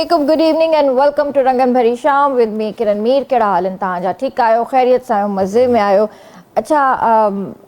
Assalamualaikum, good evening and welcome to रंगन भरी शाम with me किरण मीर। कहिड़ा हाल आहिनि तव्हांजा? ठीकु आहियो? ख़ैरियत सां आहियो? मज़े में आहियो? अच्छा,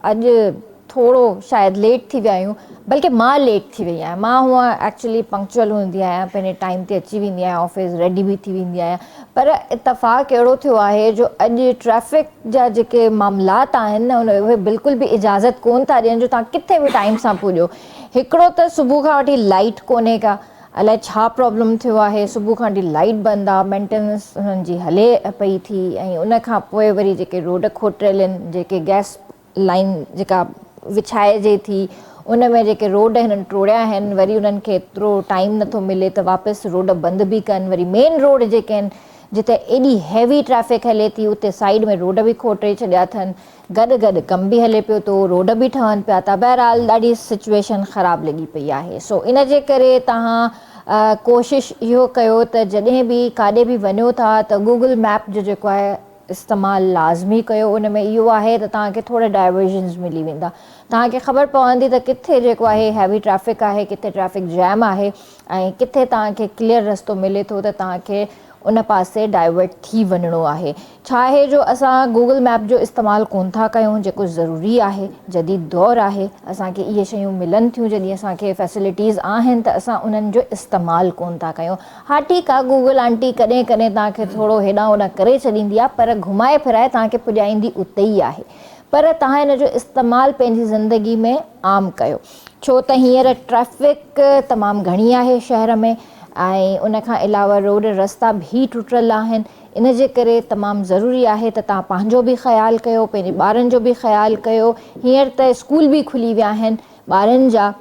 अॼु थोरो शायदि लेट थी विया आहियूं, बल्कि मां लेट थी वई आहियां। मां हूअं एक्चुअली पंक्चुअल हूंदी आहियां, पंहिंजे टाइम ते अची वेंदी आहियां, ऑफिस रेडी बि थी वेंदी आहियां। पर इतफ़ाक़ अहिड़ो थियो आहे जो अॼु ट्रैफ़िक जा जेके मामलात आहिनि न, उहे बिल्कुलु बि इजाज़त कोन था ॾियनि जो तव्हां किथे बि टाइम सां पुॼो। हिकिड़ो त सुबुह खां वठी लाइट कोन्हे का, अलाए छा प्रॉब्लम थियो आहे, सुबुह खां वठी लाइट बंदि आहे, मेंटेनेंस हुननि जी हले पई थी। ऐं उन खां पोइ वरी जेके रोड खोटियल आहिनि, जेके गैस लाइन जेका विछाइजे थी, उन में जेके रोड हिननि टोड़िया आहिनि, वरी उन्हनि खे एतिरो टाइम नथो मिले त वापसि रोड बंदि बि कनि। वरी मेन रोड जेके आहिनि जिते एॾी हैवी ट्रैफ़िक हले थी, उते साइड में रोड बि खोटे छॾिया अथनि। गॾु गॾु कमु बि हले पियो थो, रोड बि ठहनि पिया था। बहरहाल ॾाढी सिचुएशन ख़राबु लॻी पई आहे। सो इन जे करे तव्हां कोशिशि इहो कयो त जॾहिं बि काॾे बि वञो था त गूगल मैप जो जेको आहे इस्तेमालु लाज़मी कयो। उन में इहो आहे त तव्हांखे थोरा डाइवर्जन्स मिली वेंदा, तव्हांखे ख़बर पवंदी त किथे जेको आहे हैवी ट्रैफ़िक आहे, किथे ट्रैफ़िक जैम आहे ऐं किथे तव्हांखे क्लियर रस्तो मिले थो त तव्हांखे उन पासे डाइवर्ट थी वञिणो आहे। छा आहे जो असां गूगल मैप जो इस्तेमालु कोन था कयूं, जेको ज़रूरी आहे। जदीद दौरु आहे, असांखे इहे शयूं मिलनि थियूं, जॾहिं असांखे फैसिलिटीज़ आहिनि त असां उन्हनि जो इस्तेमालु कोन था कयूं। हा ठीकु आहे, गूगल आंटी कॾहिं कॾहिं तव्हांखे थोरो हेॾां होॾां करे छॾींदी आहे, पर घुमाए फिराए तव्हांखे पुॼाईंदी उते ई आहे। पर तव्हां हिन जो इस्तेमालु पंहिंजी ज़िंदगी में आम कयो, छो त हींअर ट्रैफ़िक तमामु घणी आहे शहर में ऐं उन खां अलावा रोड रस्ता बि टुटियल आहिनि। इन जे करे तमामु ज़रूरी आहे त तव्हां पंहिंजो बि ख़्यालु कयो, पंहिंजे ॿारनि जो बि ख़्यालु कयो। हींअर त स्कूल बि खुली विया आहिनि ॿारनि जा,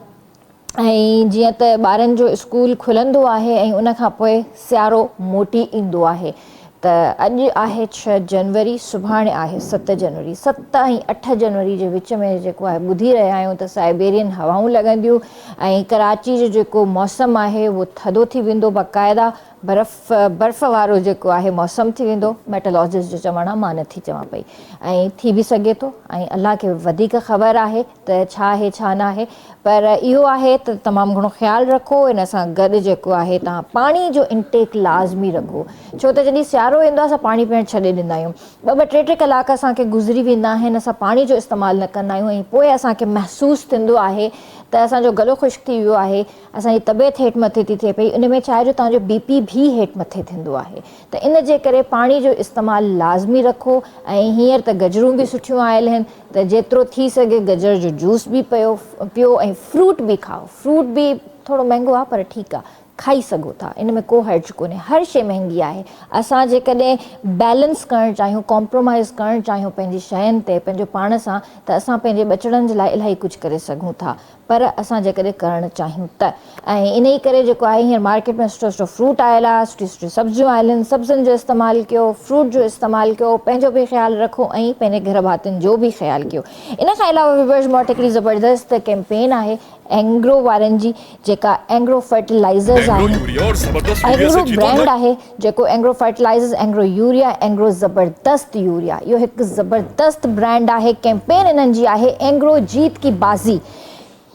ऐं जीअं त ॿारनि जो स्कूल खुलंदो आहे ऐं उन खां पोइ सियारो मोटी ईंदो आहे। त अॼु आहे 6 जनवरी, सुभाणे आहे 7 जनवरी। 7 ऐं 8 जनवरी जे विच में जेको आहे ॿुधी रहिया आहियूं त साइबेरियन हवाऊं लॻंदियूं ऐं कराची जो जेको मौसमु आहे उहो थधो थी वेंदो, बाक़ाइदा बर्फ़ वारो जेको आहे मौसमु थी वेंदो। मेटोलॉजिस्ट जो चवणु आहे, मां नथी चवां पई, ऐं थी बि सघे थो ऐं अलाह खे वधीक ख़बर आहे त छा आहे छा न आहे। पर इहो आहे त तमामु घणो ख़्यालु रखो। इन सां गॾु जेको आहे तव्हां पाणी जो इंटेक लाज़मी रखो, छो त जॾहिं सियारो ईंदो आहे असां पाणी पीअणु छॾे ॾींदा आहियूं। ॿ टे टे कलाक असांखे गुज़री वेंदा आहिनि, असां पाणी जो इस्तेमालु न कंदा आहियूं ऐं पोइ असांखे महसूसु थींदो आहे त असांजो गलो ख़ुश्क थी वियो आहे, असांजी तबियत हेठि मथे थी थिए पई। उन में छा आहे जो तव्हांजो BP बि हेठि मथे थींदो आहे। त इन जे करे पाणी जो इस्तेमालु लाज़मी रखो। ऐं हींअर त गजरूं बि सुठियूं आयल आहिनि, त जेतिरो थी सघे गजर जो जूस बि पियो ऐं फ्रूट बि खाओ। फ्रूट बि थोरो महांगो आहे पर ठीकु आहे, खाई सघो था, इन में को हर्ज कोन्हे। हर शइ महांगी आहे, असां जेकॾहिं बैलेंस करणु चाहियूं, कॉम्प्रोमाइज़ करणु चाहियूं पंहिंजी शयुनि ते पंहिंजो पाण सां, त असां पंहिंजे बचड़नि जे लाइ इलाही कुझु करे सघूं था, पर असां जेकॾहिं करणु चाहियूं त। ऐं इन ई करे जेको आहे हींअर मार्केट में सुठो सुठो फ्रूट आयल आहे, सुठी सुठी सब्जियूं आयल आहिनि। सब्जियुनि जो इस्तेमालु कयो, फ्रूट जो इस्तेमालु कयो, पंहिंजो बि ख़्यालु रखो ऐं पंहिंजे घर भातियुनि जो बि ख़्यालु कयो। इन खां अलावा व्यूअर्स, मां वटि हिकिड़ी ज़बरदस्त कैंपेन आहे एंग्रो वारनि जी, जेका एंग्रो फर्टिलाइज़र्स आहिनि। एंग्रो ब्रांड आहे जेको एंग्रो फर्टिलाइज़र्स, एंग्रो यूरिया, एंग्रो ज़बरदस्त यूरिया, इहो हिकु ज़बरदस्त ब्रांड आहे। कैंपेन इन्हनि जी आहे एंग्रो जीत की बाज़ी।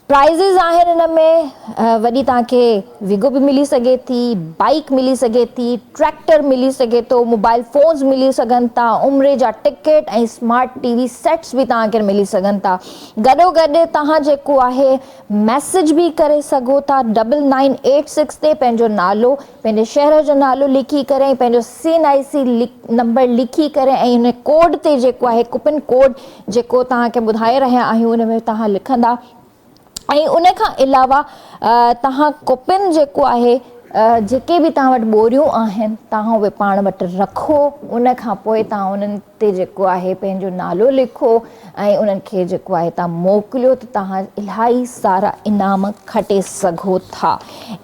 प्राइज़िस आहिनि हिन में वॾी तव्हांखे विगो बि मिली सघे थी, बाइक मिली सघे थी, ट्रैक्टर मिली सघे थो, मोबाइल फ़ोन्स मिली सघनि था, उमिरि जा टिकट ऐं स्मार्ट TV सेट्स बि तव्हांखे मिली सघनि था। गॾो गॾु तव्हां जेको आहे मैसेज बि करे सघो था 9986 ते पंहिंजो नालो, पंहिंजे शहर जो नालो लिखी करे, पंहिंजो CNIC नंबर लिखी करे ऐं हिन कोड ते जेको आहे कूपन कोड जेको तव्हांखे ॿुधाए रहिया आहियूं उन में तव्हां लिखंदा। ऐं उन खां अलावा तव्हां कूपन जेको आहे जेके बि तव्हां वटि ॿोरियूं आहिनि तव्हां उहे पाण वटि रखो। उन खां पोइ तव्हां उन्हनि ते जेको आहे पंहिंजो नालो लिखो ऐं उन्हनि खे जेको आहे तव्हां मोकिलियो त तव्हां इलाही सारा इनाम खटे सघो था।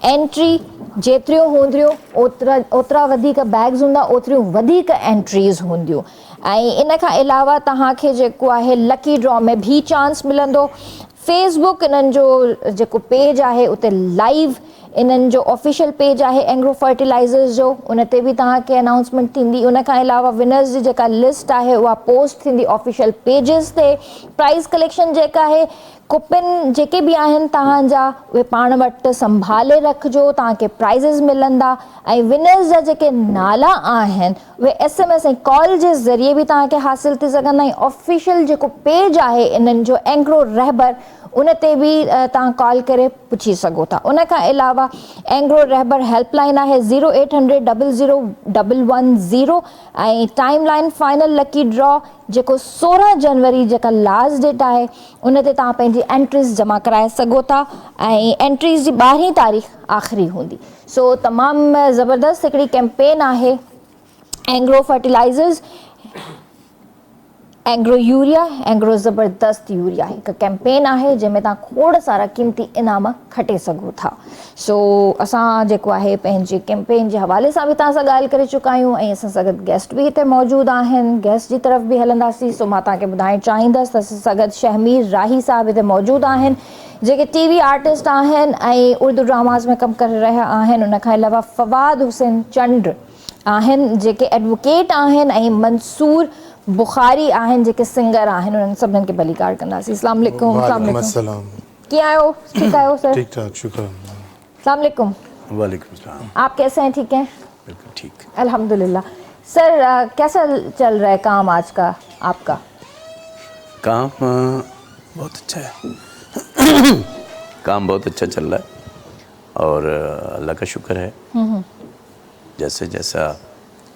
एंट्री जेतिरियूं हूंदियूं ओतिरा वधीक बैग्स हूंदा, ओतिरियूं वधीक एंट्रीज़ हूंदियूं। ऐं इन खां अलावा तव्हांखे जेको आहे लकी ड्रॉ में बि चांस मिलंदो। फेसबुक इन्हनि जो जेको पेज आहे उते लाइव इन्हनि जो ऑफिशियल पेज आहे एंग्रो फर्टिलाइज़र्स जो, उन ते बि तव्हांखे अनाउंसमेंट थींदी। उन खां अलावा विनर्स जी जेका लिस्ट आहे उहा पोस्ट थींदी ऑफिशियल पेजिस ते। प्राइज़ कलेक्शन जेका आहे कूपन जेके बि आहिनि तव्हांजा उहे पाण वटि संभाले रखिजो, तव्हांखे प्राइज़िस मिलंदा ऐं विनर्स जा जेके नाला आहिनि उहे SMS ऐं कॉल जे ज़रिए बि तव्हांखे हासिलु थी सघंदा। ऐं ऑफिशियल जेको पेज आहे इन्हनि जो एंग्रो रहबर उन ते बि तव्हां कॉल करे पुछी सघो था। उन खां अलावा एंग्रो रहबर हेल्पलाइन आहे 0800-00-110 ऐं time line final lucky draw जेको 16 जनवरी जेका लास्ट डेट आहे उन ते तव्हां पंहिंजी एंट्रीज़ जमा कराए सघो था ऐं एंट्रीज़ जी 12 तारीख़ आख़िरी हूंदी। सो तमामु ज़बरदस्त हिकिड़ी कैंपेन आहे। एंग्रो फर्टिलाइज़र्स, एंग्रो यूरिया, एंग्रो ज़बरदस्त यूरिया हिकु कैंपेन आहे जंहिंमें तव्हां खोड़ सारा क़ीमती इनाम खटे सघो था। सो असां जेको आहे पंहिंजे कैंपेन जे हवाले सां बि तव्हां सां ॻाल्हि करे चुका आहियूं ऐं असां सां गॾु गेस्ट बि हिते मौजूदु आहिनि। गेस्ट जी तरफ़ बि हलंदासीं। सो मां तव्हांखे ॿुधाइणु चाहींदसि त असां सां गॾु शहमीर राही साहिबु हिते मौजूदु आहिनि जेके TV आर्टिस्ट आहिनि ऐं उर्दू ड्रामाज़ में कमु करे रहिया आहिनि। उन खां अलावा फवाद हुसैन चंड आहिनि जेके एडवोकेट आहिनि ऐं मंसूर बुखारी आहिनि जेके सिंगर आहिनि। उन्हनि सभिनीनि खे भली कार कंदासीं। अस्सलाम वालेकुम। कीअं आहियो? ठीकु आहियो सर? ठीक ठाक, शुक्र। अस्सलाम वालेकुम। वालेकुम सलाम। आप कैसे हैं? ठीक हैं? बिल्कुल ठीक। अल्हम्दुलिल्लाह। सर कैसा चल रहा है काम आज का आपका? काम बहुत अच्छा है। काम बहुत अच्छा चल रहा है और अल्लाह का शुक्र है जैसे जैसा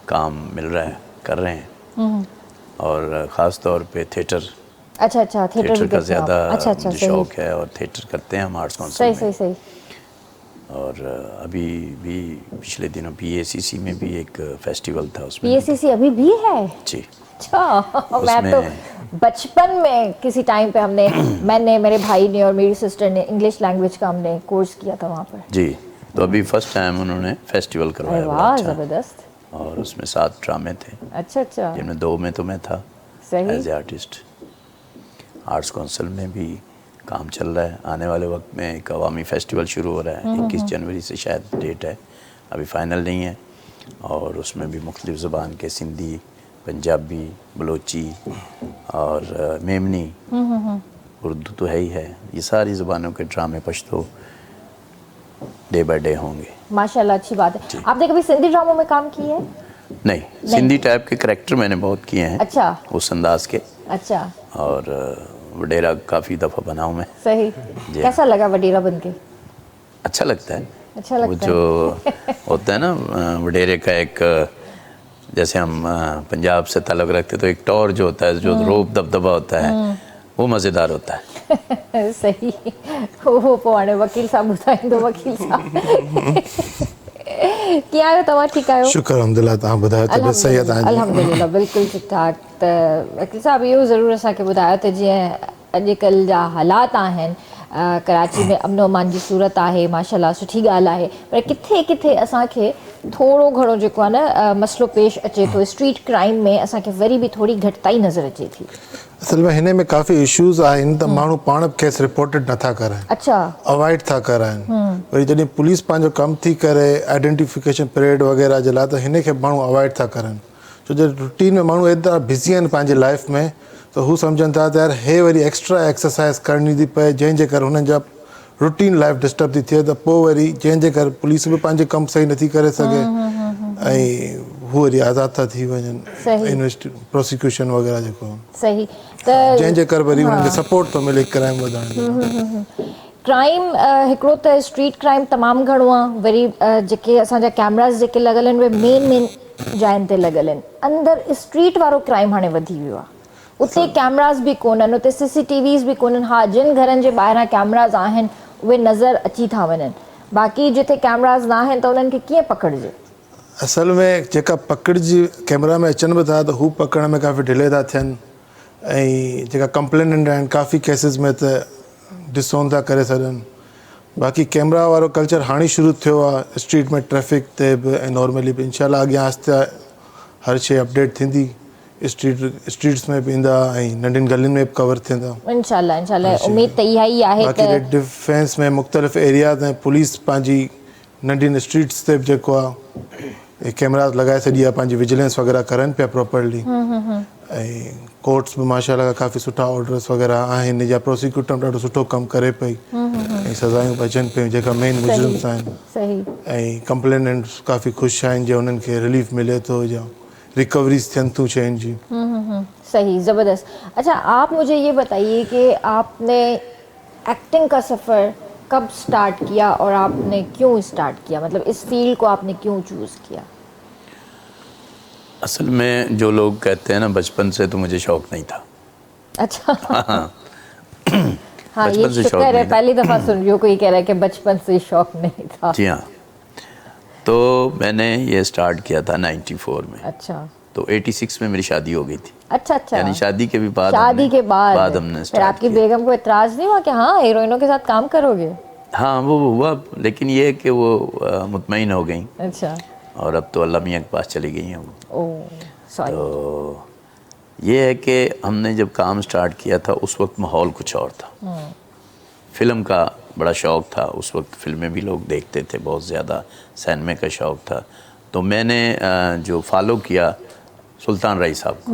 काम मिल रहा है कर रहे हैं और ख़ास तौर पे थिएटर। अच्छा थिएटर का ज़्यादा अच्छा, शौक़ है और थिएटर करते हैं हम आर्ट्स काउंसिल में। सही। और अभी भी पिछले दिनों PACC में भी एक फेस्टिवल था उसमें। PACC अभी भी है? जी। अच्छा, मैं तो बचपन में किसी टाइम पे मैंने मेरे भाई ने और मेरी सिस्टर ने इंग्लिश लैंग्वेज का हमने कोर्स किया था वहाँ पर। जी, तो अभी फर्स्ट टाइम उन्होंने फेस्टिवल करवाया। वाह, ज़बरदस्त। और उसमें 7 ड्रामे थे। अच्छा जिनमें 2 में तो मैं था as a artist. Arts council में भी काम चल रहा है। आने वाले वक्त में एक अवामी फेस्टिवल शुरू हो रहा है 21 जनवरी से शायद डेट है, अभी फाइनल नहीं है। और उसमें भी मुख्तलिफ़ ज़बान के सिंधी, पंजाबी, बलोची और मेमनी, उर्दू तो है ही है, ये सारी ज़बानों के ड्रामे पश्तो डे बाय डे होंगे। माशाल्लाह, अच्छी बात है। आपने कभी सिंधी ड्रामों में काम किया है? नहीं, सिंधी टाइप के करैक्टर मैंने बहुत किए हैं। अच्छा। उस अंदाज के। अच्छा। और वडेरा काफ़ी दफ़ा बना हूँ मैं। सही। कैसा लगा वडेरा बन के? अच्छा लगता है। अच्छा लगता वो जो होता है ना वडेरे का एक, जैसे हम पंजाब से ताल्लुक़ रखते तो एक टॉर जो होता है, जो रोब दबदबा होता है, वो मज़ेदार होता है। सही। वो पोइ वकील साहब ॿुधाईंदो। वकील साहब कीअं आहियो तव्हां? ठीकु आहियो? शुक्र अल्हम्दुलिल्लाह। तव्हां ॿुधायो तबियत सही आहे तव्हांजी? अल्हम्दुलिल्लाह, बिल्कुलु ठीकु ठाक। त वकील साहब इहो ज़रूरु असांखे ॿुधायो त जीअं अॼुकल्ह जा हालात आहिनि, कराची में अमन अमान जी सूरत आहे, माशाल्लाह सुठी ॻाल्हि आहे, पर किथे किथे असांखे थोरो घणो जेको आहे न मसइलो पेश अचे थो। स्ट्रीट क्राइम में असांखे वरी बि थोरी घटिताई नज़र अचे थी। असल में हिन में काफ़ी इश्यूज़ आहिनि त माण्हू पाण केस रिपोर्टेड नथा कराइनि। अच्छा। अवॉइड था कराइनि। वरी जॾहिं पुलिस पंहिंजो कमु थी करे आइडेंटिफिकेशन परेड वग़ैरह जे लाइ, त हिन खे माण्हू अवॉइड था करनि। छो जो रूटीन में माण्हू एतिरा बिज़ी आहिनि पंहिंजी लाइफ में, त हू सम्झनि था त यार हे वरी एक्स्ट्रा एक्सरसाइज़ करणी थी पए, जंहिंजे करे हुननि जा रूटीन लाइफ डिस्टर्ब थी थिए, त पोइ वरी जंहिंजे करे पुलिस बि पंहिंजो कमु सही नथी करे सघे ऐं हू वरी आज़ादु था थी वञनि प्रोसिक्यूशन वग़ैरह जेको। सही। त जंहिंजे करे वरी हुननि खे सपोर्ट थो मिले क्राइम वधण जो। क्राइम हिकिड़ो त स्ट्रीट क्राइम तमामु घणो आहे। वरी जेके असांजा कैमरास जेके लॻल आहिनि उहे मेन जाइनि ते लॻल आहिनि। अंदरि स्ट्रीट वारो क्राइम हाणे वधी वियो आहे। उते कैमरास बि कोन्हनि, उते CCTVs बि कोन्हनि। हा, जिन घरनि जे ॿाहिरां कैमरास आहिनि उहे नज़र अची था वञनि, बाक़ी जिते कैमरास न आहिनि त उन्हनि खे कीअं पकड़िजे? असल में जेका पकड़जी कैमरा में अचनि बि था त हू पकड़ण में काफ़ी डिले था थियनि ऐं जेका कंप्लेनेंट आहिनि काफ़ी केसिस में त डिसोन था करे छॾनि। बाक़ी कैमरा वारो कल्चर हाणे शुरू थियो आहे स्ट्रीट में, ट्रैफिक ते बि ऐं नॉर्मली बि। इंशाल्लाह अॻियां आहिस्ते हर शइ अपडेट थींदी। स्ट्रीट्स में बि ईंदा ऐं नंढियुनि गलियुनि में बि कवर थींदा इंशाल्लाह। उमेद त इहा ई आहे। बाक़ी डिफेंस में मुख़्तलिफ़ एरियाज़ में पुलिस पंहिंजी नंढियुनि स्ट्रीट्स ते बि जेको आहे कैमरास लॻाए छॾी आहे, पंहिंजी विजिलेंस वग़ैरह करनि पिया प्रॉपरली। ऐं कोर्ट्स में माशाल्लाह काफ़ी सुठा ऑर्डर्स वग़ैरह आहिनि या प्रोसिक्यूटर ॾाढो सुठो कमु करे पई ऐं सज़ायूं बचनि पियूं जेका मेन मुजरिम्स आहिनि सही ऐं कंप्लेनेंट्स काफ़ी ख़ुशि आहिनि जो उन्हनि खे रिलीफ मिले थो या रिकवरीज थियनि थियूं शयुनि जी। सही, ज़बरदस्त। अच्छा, आप मुझे ये बताइए कि आपने एक्टिंग का सफ़र कब स्टार्ट किया और आपने क्यों स्टार्ट किया, मतलब इस फील्ड को आपने क्यों चूज़ किया? असल में जो लोग कहते हैं ना बचपन से, तो मुझे शौक़ नहीं था। अच्छा। हाँ हाँ, ये बचपन से शौक़ शुक्र है, नहीं था। पहली दफ़ा सुन रही हूँ कोई कह रहा है कि बचपन से शौक़ नहीं था। जी हाँ, तो मैंने ये स्टार्ट किया था 94 में। अच्छा, तो 86 में मेरी शादी हो गई थी। अच्छा। यानी शादी के भी बाद शादी के बाद हमने फिर स्टार्ट आपकी किया। बेगम को एतराज़ नहीं हुआ कि हाँ हीरोइनों के साथ काम करोगे? हाँ वो हुआ, लेकिन ये है कि वो मुतमईन हो गई अच्छा। और अब तो अल्लाह मियाँ के पास चली गई हैं वो। Oh sorry. तो ये है कि हमने जब काम स्टार्ट किया था उस वक्त माहौल कुछ और था। फिल्म का बड़ा शौक़ था उस वक्त, फिल्में भी लोग देखते थे बहुत ज़्यादा, सिनेमा का शौक़ था। तो मैंने जो फॉलो किया सुल्तान राय साहब को।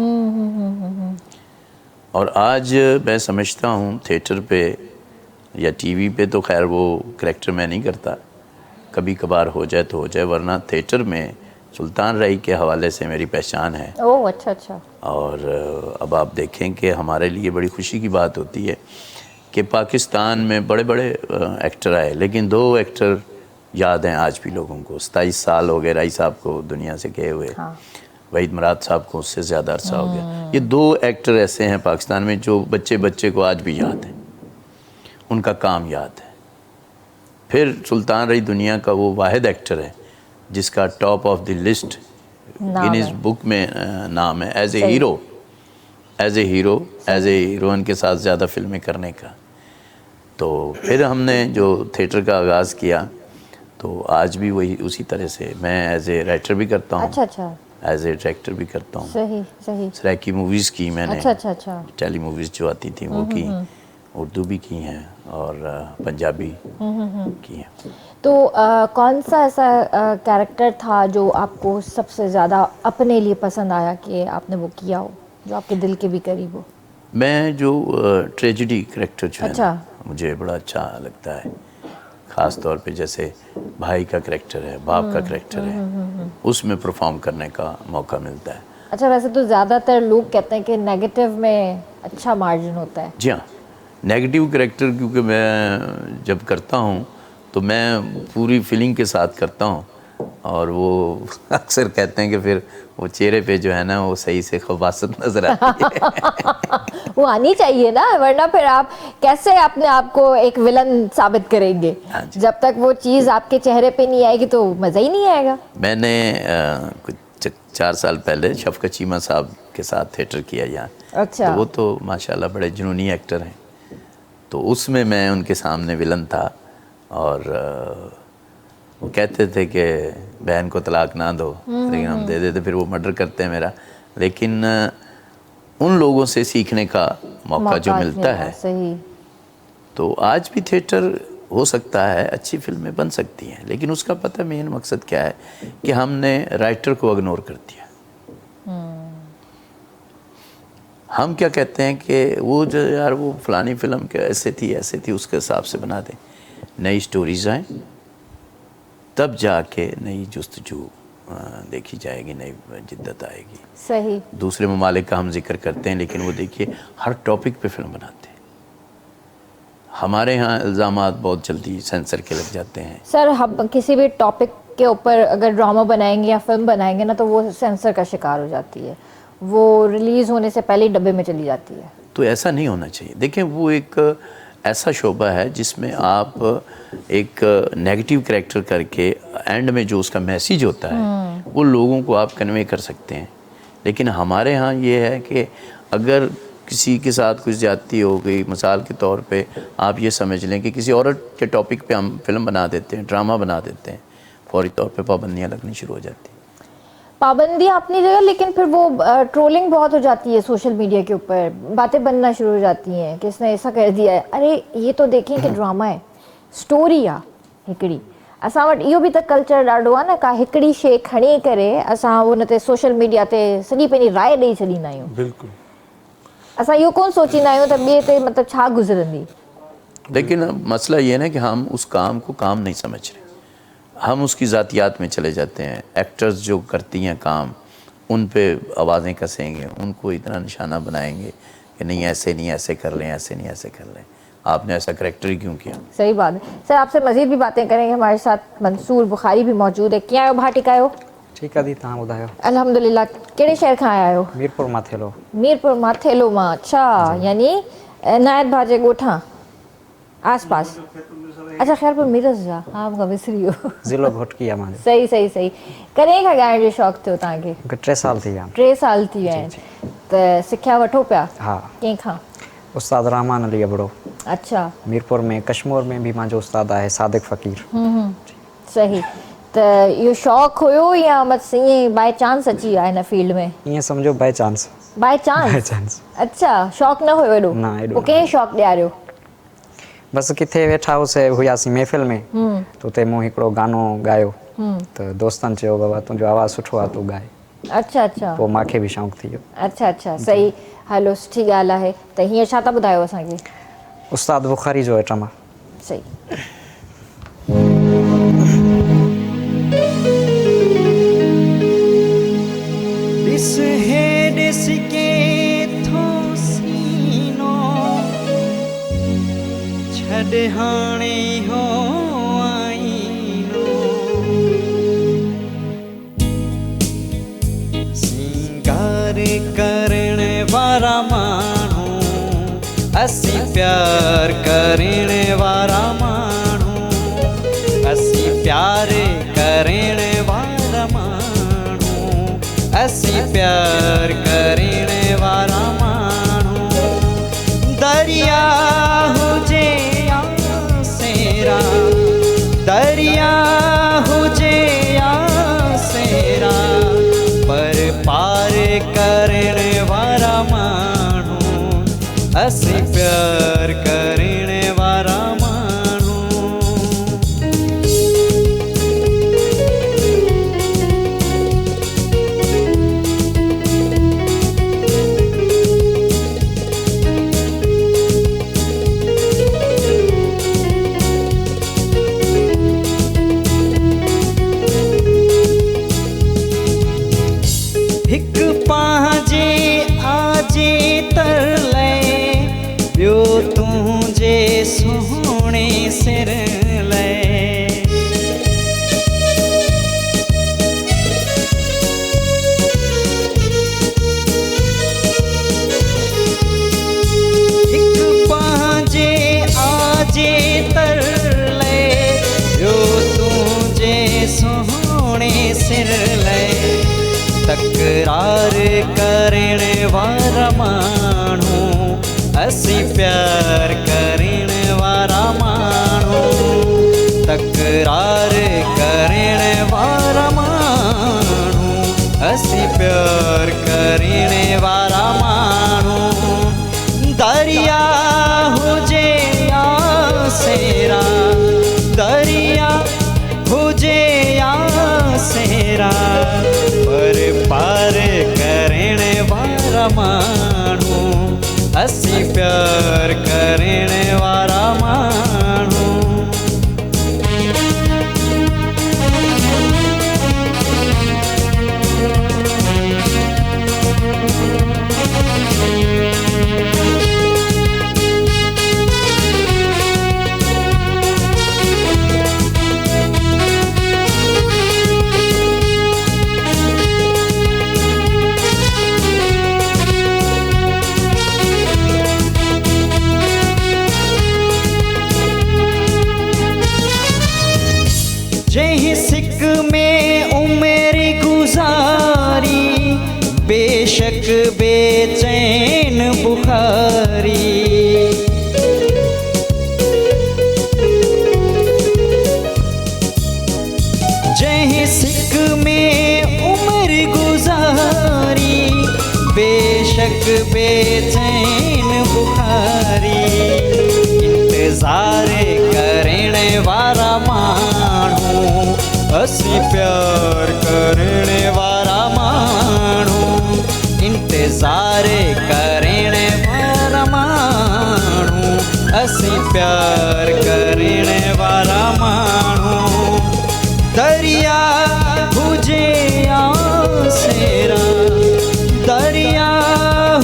और आज मैं समझता हूँ थिएटर पे या टीवी पे तो खैर वो करैक्टर मैं नहीं करता, कभी कभार हो जाए तो हो जाए, वरना थिएटर में सुल्तान राय के हवाले से मेरी पहचान है। ओह अच्छा। और अब आप देखें कि हमारे लिए बड़ी खुशी की बात होती है कि पाकिस्तान में बड़े बड़े एक्टर आए, लेकिन 2 एक्टर याद हैं आज भी लोगों को। 27 साल हो गए राय साहब को दुनिया से गए हुए। हाँ। वहीद मुराद साहब को उससे ज़्यादा अरसा हो गया। ये 2 एक्टर ऐसे हैं पाकिस्तान में जो बच्चे को आज भी याद है, उनका काम याद है। फिर सुल्तान राय दुनिया का वो वाहिद एक्टर है जिसका top of the list Guinness book में नाम है as a hero, as a heroine के साथ ज़्यादा फिल्में करने का। तो फिर हमने जो थिएटर का आगाज़ किया तो आज भी वही उसी तरह से मैं एज ए राइटर भी करता हूँ। अच्छा। एज ए डायरेक्टर भी करता हूँ। सही। सराकी मूवीज़ की मैंने। अच्छा। टेली मूवीज़ जो आती थी वो की, उर्दू भी की हैं और पंजाबी की हैं। तो कौन सा ऐसा कैरेक्टर था जो आपको सबसे ज़्यादा अपने लिए पसंद आया कि आपने वो किया हो, जो आपके दिल के भी करीब हो? मैं जो ट्रेजेडी कैरेक्टर जो है अच्छा। ना, मुझे बड़ा अच्छा लगता है। ख़ास तौर पे जैसे भाई का कैरेक्टर है, बाप का कैरेक्टर है, उसमें परफॉर्म करने का मौका मिलता है। अच्छा, वैसे तो ज़्यादातर लोग कहते हैं कि नेगेटिव में अच्छा मार्जिन होता है। जी हाँ, नेगेटिव कैरेक्टर क्योंकि मैं जब करता हूँ तो मैं पूरी फीलिंग के साथ करता हूँ और वो अक्सर कहते हैं कि फिर वो चेहरे पे जो है ना वो सही से खबासत नज़र आती है। वो आनी चाहिए ना, वरना फिर आप कैसे अपने आप को एक विलन साबित करेंगे? हाँ जी। जब तक वो चीज़ आपके चेहरे पे नहीं आएगी तो मज़ा ही नहीं आएगा। मैंने कुछ 4 साल पहले शफकत चीमा साहब के साथ थिएटर किया यहाँ। अच्छा। तो वो तो माशाल्लाह बड़े जुनूनी एक्टर हैं, तो उसमें मैं उनके सामने विलन था और वो कहते थे कि बहन को तलाक ना दो, लेकिन हम दे देते, फिर वो मर्डर करते हैं मेरा। लेकिन उन लोगों से सीखने का मौका जो मिलता है। सही। तो आज भी थिएटर हो सकता है, अच्छी फिल्में बन सकती हैं, लेकिन उसका पता मेन मकसद क्या है कि हमने राइटर को इग्नोर कर दिया। हम क्या कहते हैं कि वो जो यार वो फलानी फिल्म के ऐसे थी उसके हिसाब से बना दें। नई स्टोरीज आएँ तब जाके नई जुस्तजू देखी जाएगी, नई जिद्दत आएगी। सही। दूसरे ममालिक का हम जिक्र करते हैं, लेकिन वो देखिए हर टॉपिक पे फिल्म बनाते हैं। हमारे यहाँ इल्ज़ामात बहुत जल्दी सेंसर के लग जाते हैं। सर, हम किसी भी टॉपिक के ऊपर अगर ड्रामा बनाएंगे या फिल्म बनाएंगे ना तो वो सेंसर का शिकार हो जाती है, वो रिलीज़ होने से पहले ही डब्बे में चली जाती है। तो ऐसा नहीं होना चाहिए। देखें, वो एक ऐसा शोबा है जिसमें आप एक नेगेटिव कैरेक्टर करके एंड में जो उसका मैसेज होता है वो लोगों को आप कन्वे कर सकते हैं। लेकिन हमारे यहाँ ये है कि अगर किसी के साथ कुछ ज़्यादती हो गई, मिसाल के तौर पे आप ये समझ लें कि किसी औरत के टॉपिक पे हम फिल्म बना देते हैं, ड्रामा बना देते हैं, फौरी तौर पे पाबंदियाँ लगनी शुरू हो जाती हैं। पाबंदियाँ अपनी जगह, लेकिन फिर वो ट्रोलिंग बहुत हो जाती है सोशल मीडिया के ऊपर, बातें बनना शुरू हो जाती हैं कि इसने ऐसा कर दिया है। अरे ये तो देखें कि ड्रामा है, स्टोरी आहे हिकिड़ी। असां वटि इहो बि त कल्चर ॾाढो आहे न, का हिकिड़ी शइ खणी करे असां उन ते सोशल मीडिया ते सॼी पंहिंजी राय ॾेई छॾींदा आहियूं। बिल्कुलु। असां इहो कोन सोचींदा आहियूं त ॿिए ते मतिलबु छा गुज़रंदी। लेकिन मसला ये है ना कि हम उस काम को काम नहीं समझ रहे, हम उसकी ज़ातियात में चले जाते हैं। एक्टर्स जो करती हैं काम, उन पे आवाज़ें कसेंगे, उनको इतना निशाना बनाएंगे कि नहीं ऐसे नहीं ऐसे कर लें, ऐसे नहीं ऐसे कर लें, आपने ऐसा करेक्टर ही क्यों किया। सही बात है सर। आपसे मज़ीद भी बातें करेंगे। हमारे साथ मंसूर बुखारी भी मौजूद है। कीअं आहियो भाउ, ठीकु आहियो? ठीकु आहे दी, तव्हां ॿुधायो? अल्हम्दुलिल्लाह। कहिड़े शहर खां आया आहियो? मीरपुर माथेलो। मीरपुर माथेलो मां। अच्छा, यानी इनायत भाउ जे ॻोठां आस पास। अच्छा, ख़ैरपुर मिरज़ जा। हा, मूंखां विसरी वियो। ज़िलो घोटकी आहे मुंहिंजो। सही सही सही। कॾहिं खां ॻाइण जो शौक़ु थियो तव्हांखे? मूंखे 3 साल थी विया। 3 साल थी विया आहिनि। त सिखिया वठो पिया? हा। कंहिंखां? उस्ताद रहमान अली अबड़ो। अच्छा। मीरपुर में कश्मीर में भी मुंहिंजो उस्ताद आहे सादिक फ़क़ीर। सही। त इहो शौक़ु हुयो या बसि ईअं बाय चांस अची विया हिन फील्ड में? ईअं सम्झो बाय चांस। By chance? अच्छा, शौक़ु न हुयो एॾो? न एॾो। पोइ कंहिं शौक़ु ॾियारियो? बसि किथे वेठा हुआसीं महफ़िल में, त उते मूं हिकिड़ो गानो ॻायो, त दोस्तनि चयो बाबा तुंहिंजो आवाज़ु सुठो आहे, तूं ॻाए। अच्छा अच्छा। पोइ मूंखे बि शौक़ु थी वियो। अच्छा अच्छा, सही। हलो, सुठी ॻाल्हि आहे। त हीअं छा था ॿुधायो असांखे? उस्ताद बुखारी जो आइटम आहे। सही। ॾिस हे ॾिस के थो सीनो छॾ हाणे हो आईनो सिंगार करण वारा माण्हू असीं प्यार करण वारा माण्हू असीं प्यार करण वारा माण्हू असीं प्यार करण वारा माण्हू दरिया हुजे या सेरा दरिया हुजे या सेरा पर पार करण वारा माण्हू असीं प्यार करण वारा माण्हू हिकु पंहिंजे आजे तरले ॿियो तुंहिंजे सोणे सिर लाइ हिकु पंहिंजे आजे तरले ॿियो तुंहिंजे सोणे सिर लाइ तकरार करण वारा माण्हू असीं प्यार करण वारा माण्हू तकरार करण वारा माण्हू असीं प्यार करण वारा माण्हू दरिया हुजे या सेरा दरिया हुजे या सेरा पर पार करण वारा माण्हू असीं प्यार करण वारा माण्हू जंहिं सिक में उमिरि गुज़ारी बेशक बेचैन बुखारी जंहिं सिक में उमिरि गुज़ारी बेशक बेचैन बुखारी इंतज़ार करण वारा माण्हू असीं प्यार करण वारा माण्हू इंतज़ार करण प्यार करण वारा माण्हू दरिया हुजे या सेरा दरिया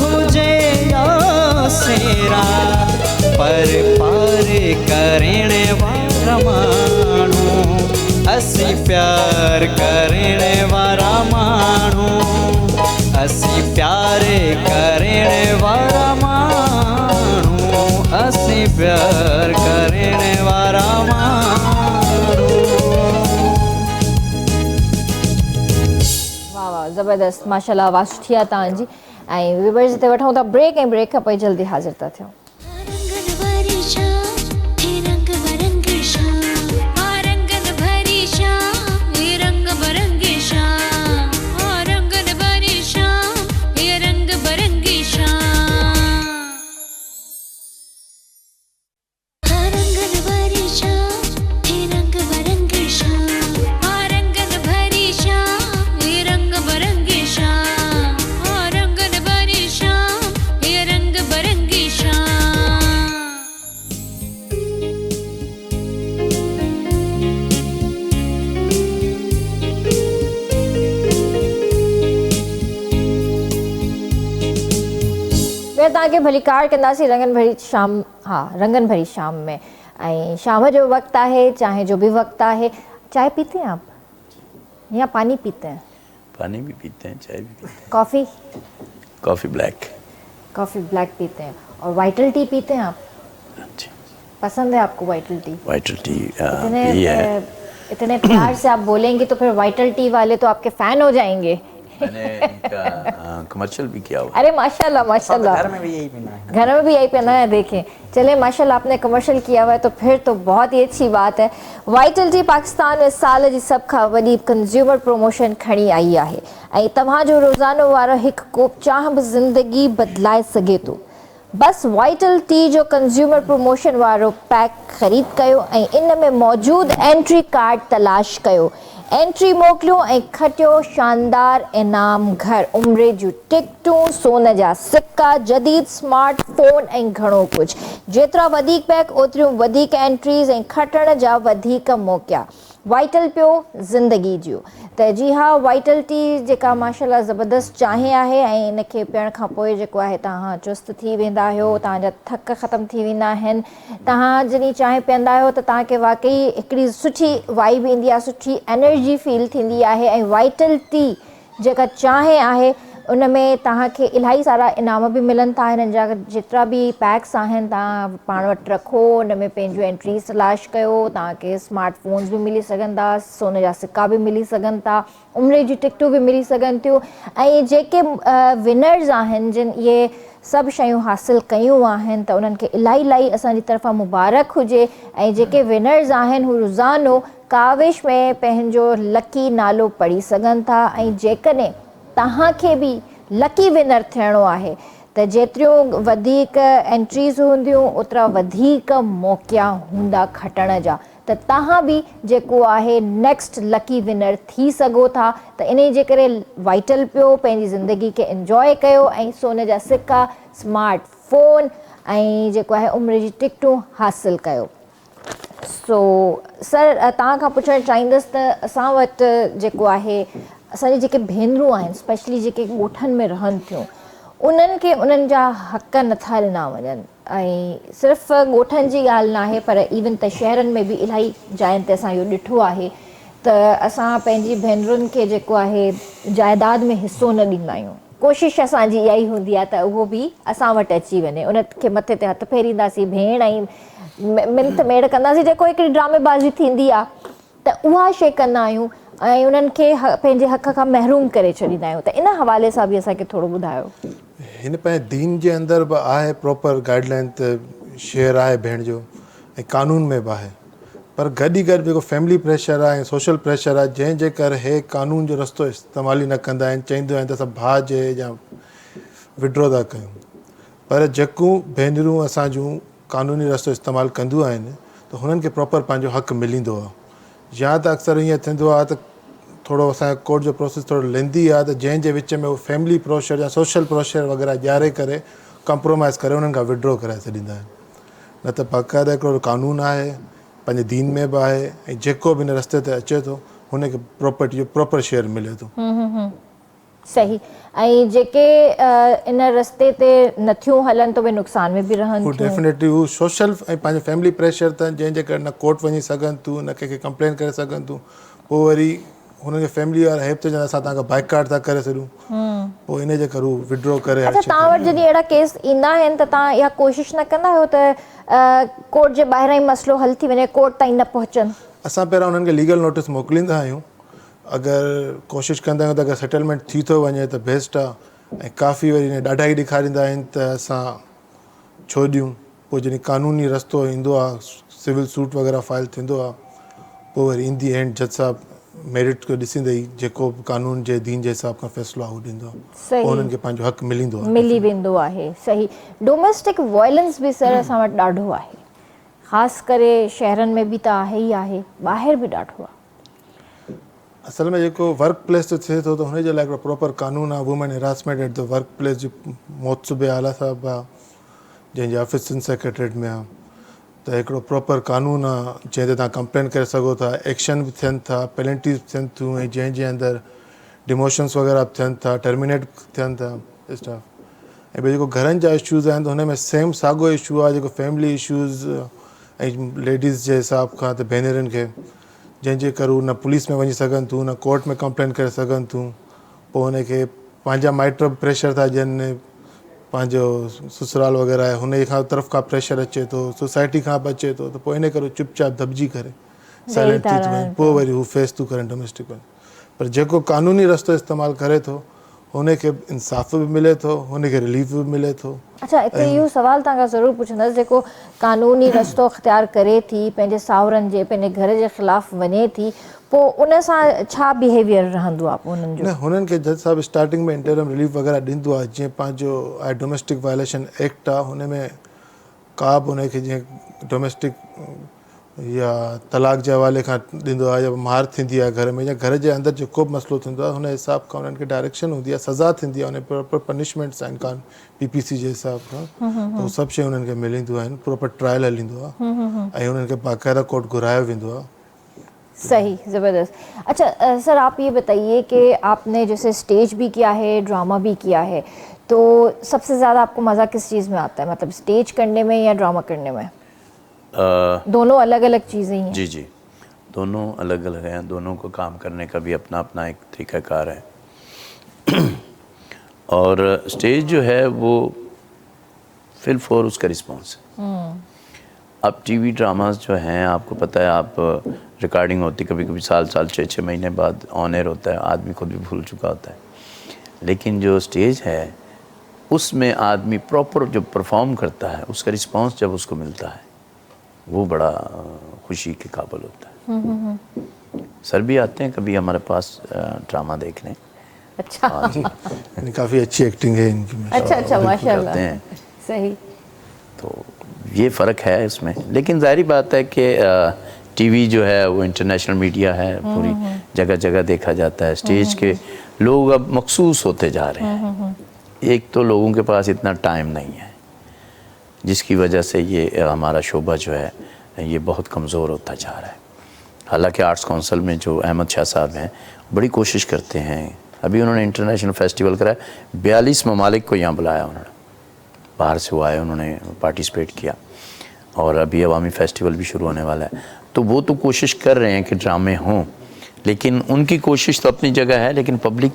हुजे या सेरा पर पार करण वारा माण्हू असी प्यार करण वारा माण्हू असी प्यार करण वारा माण्हू असी प्यार करण वारा माण्हू वाह वाह ज़बरदस्त माशाल्लाह आवाज़ सुठी आहे तव्हांजी ऐं व्यूअर्स हिते वठूं था ब्रेक ऐं ब्रेक खां पोइ जल्दी हाज़िर था थियूं तव्हांखे भलीकार कंदासीं रंगन भरी शाम रंगन भरी शाम में ऐं शाम जो वक्त आहे चाहे जो भी वक्त आहे चाय पीते हैं आप या पानी पीते हैं पानी भी पीते हैं, चाय भी पीते हैं। कॉफ़ी कॉफ़ी ब्लैक पीते हैं और वाइटल टी पीते हैं आप? जी पसंद है आपको वाइटल टी? वाइटल टी इतने प्यार से आप बोलेंगे तो फिर वाइटल टी वाले तो आपके फैन हो जाएंगे। मैंने इनका कमर्शियल भी किया हुआ। अरे माशाल्लाह माशाल्लाह, घर में भी यही पीना है। घर में भी यही पीना है। देखें चले माशाल्लाह आपने कमर्शियल किया हुआ है तो फिर तो बहुत ही अच्छी बात है। वाइटल टी पाकिस्तान में साल जी सब खां वॾी कंज्यूमर प्रमोशन खणी आई आहे ऐं तव्हांजो रोज़ानो वारो हिकु कोप चांहि बि ज़िंदगी बदिलाए सघे थो। बस वाइटल टी जो कंज्यूमर प्रमोशन वारो पैक ख़रीद कयो ऐं इन में मौजूद एंट्री कार्ड तलाश कयो, एंट्री मोकिलियो ऐं खटियो शानदार इनाम घर, उमिरि जूं टिकटूं, सोन जा सिक्का, जदीद स्मार्टफोन ऐं घणो कुझु। जेतिरा वधीक पैक ओतिरियूं वधीक एंट्रीज़ ऐं खटण जा वधीक मौक़ा। वाइटल पियो ज़िंदगी जियो। त जी हा, वाइटल टी जेका माशाल्लाह ज़बरदस्त चांहि आहे ऐं इनखे पीअण खां पोइ जेको आहे तव्हां चुस्त थी वेंदा आहियो, तव्हांजा थक ख़तमु थी वेंदा आहिनि। तव्हां जॾहिं चांहि पीअंदा आहियो त तव्हांखे वाकई हिकिड़ी सुठी वाइब ईंदी आहे, सुठी एनर्जी फील थींदी आहे। ऐं वाइटल टी जेका चांहि आहे उन में तव्हांखे इलाही सारा इनाम बि मिलनि था। हिननि जा जेतिरा बि पैक्स आहिनि तव्हां पाण वटि रखो, उन में पंहिंजो एंट्रीज़ तलाश कयो, तव्हांखे स्मार्टफोन्स बि मिली सघनि था, सोने जा सिक्का बि मिली सघनि था, उमिरि जी टिकटूं बि मिली सघनि थियूं। ऐं जेके विनर्स आहिनि जिन इहे सभु शयूं हासिलु कयूं आहिनि त उन्हनि खे इलाही इलाही असांजी तरफ़ां मुबारक हुजे। ऐं जेके विनर्स आहिनि हू रोज़ानो काविश में पंहिंजो लकी नालो पढ़ी सघनि था। ऐं जेकॾहिं तव्हांखे बि लकी विनर थियणो आहे त जेतिरियूं वधीक एंट्रीज़ हूंदियूं ओतिरा वधीक मौक़ा हूंदा खटण जा, त तव्हां बि जेको आहे नेक्स्ट लकी विनर थी सघो था। त इन जे करे वाइटल पियो, पंहिंजी ज़िंदगी खे इंजॉय कयो ऐं सोने जा सिक्का, स्मार्टफोन ऐं जेको आहे उमिरि जी टिकटूं हासिलु कयो। सर तव्हां खां पुछणु चाहींदसि त असां वटि जेको आहे असांजी जेके भेनरूं आहिनि स्पेशली जेके ॻोठनि में रहनि थियूं उन्हनि खे उन्हनि जा हक़ नथा ॾिना वञनि। ऐं सिर्फ़ु ॻोठनि जी ॻाल्हि न आहे पर इवन त शहरनि में बि इलाही जाइनि ते असां इहो ॾिठो आहे त असां पंहिंजी भेनरुनि खे जेको आहे जाइदाद में हिसो न ॾींदा आहियूं। कोशिशि असांजी इहा ई हूंदी आहे त उहो बि असां वटि अची वञे, उनखे मथे ते हथु फेरींदासीं भेण ऐं मिंथ मेड़ कंदासीं, जेको हिकिड़ी ड्रामेबाज़ी थींदी आहे त उहा शइ कंदा आहियूं ऐं उन्हनि खे पंहिंजे हक़ खां महरूम करे छॾींदा आहियूं। त इन हवाले सां बि असांखे थोरो ॿुधायो। हिन पंहिंजे दीन जे अंदरि बि आहे प्रॉपर गाइडलाइन त शेयर आहे भेण जो ऐं कानून में बि आहे, पर गॾु ई गॾु जेको फैमिली प्रेशर आहे ऐं सोशल प्रेशर आहे जंहिंजे करे हे कानून जो रस्तो इस्तेमालु ई न कंदा आहिनि, चवंदा आहिनि त असां भाउ जे या विड्रॉ था कयूं। पर जेको भेनरूं असां जूं कानूनी रस्तो इस्तेमालु कंदियूं आहिनि त हुननि खे प्रॉपर पंहिंजो हक़ु मिलींदो आहे। या त अक्सर ईअं थींदो आहे त थोरो असांजो कोर्ट जो प्रोसेस थोरो लेंदी आहे त जंहिंजे विच में उहो फैमिली प्रेशर या सोशल प्रेशर वग़ैरह ॼारे करे कॉम्प्रोमाइज़ करे उन्हनि खां विड्रॉ कराए छॾींदा आहिनि। न त बाक़ाइदा हिकिड़ो कानून आहे पंहिंजे दीन में बि आहे ऐं जेको बि हिन रस्ते ते अचे थो हुनखे प्रॉपर्टी जो प्रॉपर शेयर मिले थो। सही। ऐं जेके इन रस्ते ते नथियूं हलनि तो उहे नुक़सान में बि रहनि हू थियूं। डेफिनेटली हू सोशल ऐं पंहिंजे फैमिली प्रेशर अथनि जंहिंजे करे न कोर्ट वञी सघनि थियूं न कंहिंखे कंप्लेन करे सघनि थियूं। पोइ वरी हुनखे फैमिली वारा हेल्प चवंदा असां तव्हांखे बाइकाट था करे छॾूं, पोइ इन जे करे हू विड्रॉ करे। अच्छा, तव्हां वटि जॾहिं अहिड़ा केस ईंदा आहिनि त तव्हां इहा कोशिशि न कंदा आहियो त कोर्ट जे ॿाहिरां ई मसइलो हल थी वञे, कोर्ट ताईं न पहुचनि? असां पहिरां हुननि खे लीगल नोटिस मोकिलींदा आहियूं। अगरि कोशिशि कंदा आहियूं त अगरि सेटलमेंट थी थो वञे त बेस्ट आहे ऐं काफ़ी वरी ॾाढा ई ॾेखारींदा आहिनि त असां छो ॾियूं। पोइ जॾहिं कानूनी रस्तो ईंदो आहे, सिविल सूट वग़ैरह फाइल थींदो आहे, पोइ वरी इन दी एंड जज साहब मेरिट को ॾिसंदे ई जेको कानून जे दीन जे हिसाब खां फ़ैसिलो आहे उहो ॾींदो आहे। सही, पोइ हुननि खे पंहिंजो हक़ मिली वेंदो आहे। सही। डोमेस्टिक वायलेंस बि सर असां वटि ॾाढो आहे, ख़ासि करे शहरनि में बि त आहे ई आहे, ॿाहिरि बि ॾाढो आहे। असल में जेको वर्क प्लेस ते थिए थो त हुनजे लाइ हिकिड़ो प्रॉपर कानून आहे, women harassment at the work place जो मोहतसुबे आला साहब आहे जंहिंजे ऑफिस सेक्रेटरीट में आहे। त हिकिड़ो प्रॉपर कानून आहे जंहिं ते तव्हां कंप्लेन करे सघो था, एक्शन बि थियनि था, पेनल्टीज़ बि थियनि थियूं ऐं जंहिंजे अंदरि डिमोशन्स वग़ैरह बि थियनि था, टर्मिनेट थियनि था स्टाफ। ऐं ॿियो जेको घरनि जा इशूज़ आहिनि त हुन में सेम साॻियो इशू आहे जेको फैमिली इशूज़ ऐं लेडीज़ जे हिसाब खां त भेनरुनि खे, जंहिंजे करे हू न पुलिस में वञी सघनि थियूं न कोर्ट में कंप्लेन करे सघनि थियूं। पोइ हुनखे पंहिंजा माइट बि प्रेशर था ॾियनि, पंहिंजो ससुराल वग़ैरह आहे हुन खां तरफ़ खां प्रेशर अचे थो, सोसाइटी खां बि अचे थो, त पोइ इन करे चुपचाप दॿिजी करे साइलेंट थी थो वञे। पोइ वरी हू फेस थो करनि डोमेस्टिक वायलेंस। पर जेको कानूनी रस्तो इस्तेमालु करे थो हुनखे इंसाफ़ बि मिले थो, हुनखे रिलीफ बि मिले थो। अच्छा, हिते इहो सवाल तव्हां खां ज़रूरु पुछंदसि, जेको कानूनी रस्तो अख़्तियार करे थी, पंहिंजे साहुरनि जे पंहिंजे घर जे ख़िलाफ़ु वञे थी, पोइ उन सां छा बिहेवियर रहंदो आहे पोइ हुननि जो? न, हुननि खे जज साहब स्टार्टिंग में इंटरम रिलीफ वग़ैरह ॾींदो आहे। जीअं पंहिंजो आहे डोमेस्टिक वायलेशन एक्ट आहे, हुन में का बि हुनखे जीअं डोमेस्टिक या तलाक जे हवाले खां ॾींदो आहे या मार थींदी आहे घर में या घर जे अंदरि जेको बि मसइलो थींदो आहे हुन हिसाब खां हुननि खे डायरेक्शन हूंदी आहे, सज़ा थींदी आहे, हुन प्रॉपर पनिशमेंट्स आहिनि कान PPC जे हिसाब खां। त उहे सभु शयूं हुननि खे मिलंदियूं आहिनि, प्रॉपर ट्रायल हलींदो आहे ऐं हुननि खे बाक़ाइदा कोर्ट घुरायो वेंदो आहे। सही, ज़बरदस्त। अच्छा सर, आप ये बताइए कि आपने जैसे स्टेज भी किया है, ड्रामा भी किया है, तो सबसे ज़्यादा आपको मज़ा किस चीज़ में आता है? मतलब स्टेज करने में या ड्रामा करने में? दोनों अलग अलग चीज़ें ही हैं। जी जी, दोनों अलग अलग हैं, दोनों को काम करने का भी अपना अपना एक तरीक़ाकार है। और स्टेज जो है वो फिल फॉर उसका रिस्पॉन्स है। अब टीवी ड्रामास जो हैं, आपको पता है, आप रिकॉर्डिंग होती कभी कभी साल 6 महीने बाद ऑन एयर होता है, आदमी खुद भी भूल चुका होता है। लेकिन जो स्टेज है उसमें आदमी प्रॉपर जो परफॉर्म करता है उसका रिस्पॉन्स जब उसको मिलता है वो बड़ा खुशी के काबिल होता है। सर भी आते हैं कभी हमारे पास ड्रामा देखने। अच्छा, काफ़ी अच्छी एक्टिंग है इनकी। अच्छा, माशाल्लाह। करते हैं। सही। तो ये फ़र्क है इसमें, लेकिन जाहिर बात है कि टीवी जो है वो इंटरनेशनल मीडिया है, पूरी जगह जगह देखा जाता है। स्टेज के लोग अब मखसूस होते जा रहे हैं। एक तो लोगों के पास इतना टाइम नहीं है जिसकी वजह से ये हमारा शोबा जो है ये बहुत कमज़ोर होता जा रहा है। हालांकि आर्ट्स काउंसिल में जो अहमद शाह साहब हैं बड़ी कोशिश करते हैं। अभी उन्होंने इंटरनेशनल फेस्टिवल कराया, 42 ममालिक को यहाँ बुलाया उन्होंने, बाहर से वो आए, उन्होंने पार्टिसिपेट किया। और अभी अवामी फेस्टिवल भी शुरू होने वाला है। तो वो तो कोशिश कर रहे हैं कि ड्रामे हों, लेकिन उनकी कोशिश तो अपनी जगह है, लेकिन पब्लिक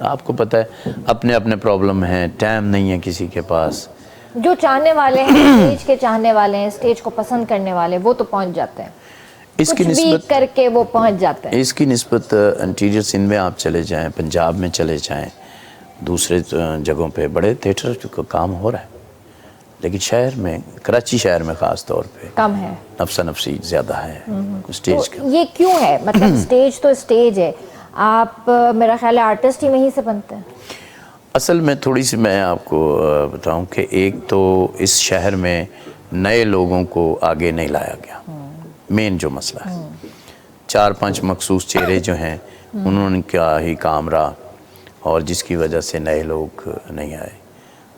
आपको पता है अपने अपने प्रॉब्लम हैं, टाइम नहीं है किसी के पास। जो चाहने वाले हैं, स्टेज के चाहने वाले हैं, स्टेज को पसंद करने वाले, वो तो पहुंच जाते हैं, इसकी कुछ भी करके वो पहुंच जाते हैं। इसकी निस्बत इंटीरियर सिंध में आप चले जाएं, पंजाब में चले जाएं, दूसरे जगहों पे बड़े थिएटर का काम हो रहा है, लेकिन शहर में, कराची शहर में ख़ास तौर पे कम है, नफसा नफसी ज़्यादा है स्टेज तो ये क्यों है? मतलब स्टेज तो स्टेज है, आप मेरा ख्याल है आर्टिस्ट ही वहीं से बनते हैं। असल में थोड़ी सी मैं आपको बताऊं कि एक तो इस शहर में नए लोगों को आगे नहीं लाया गया, मेन जो मसला है। 4-5 मखसूस चेहरे जो हैं उन्होंने क्या ही काम रहा, और जिसकी वजह से नए लोग नहीं आए।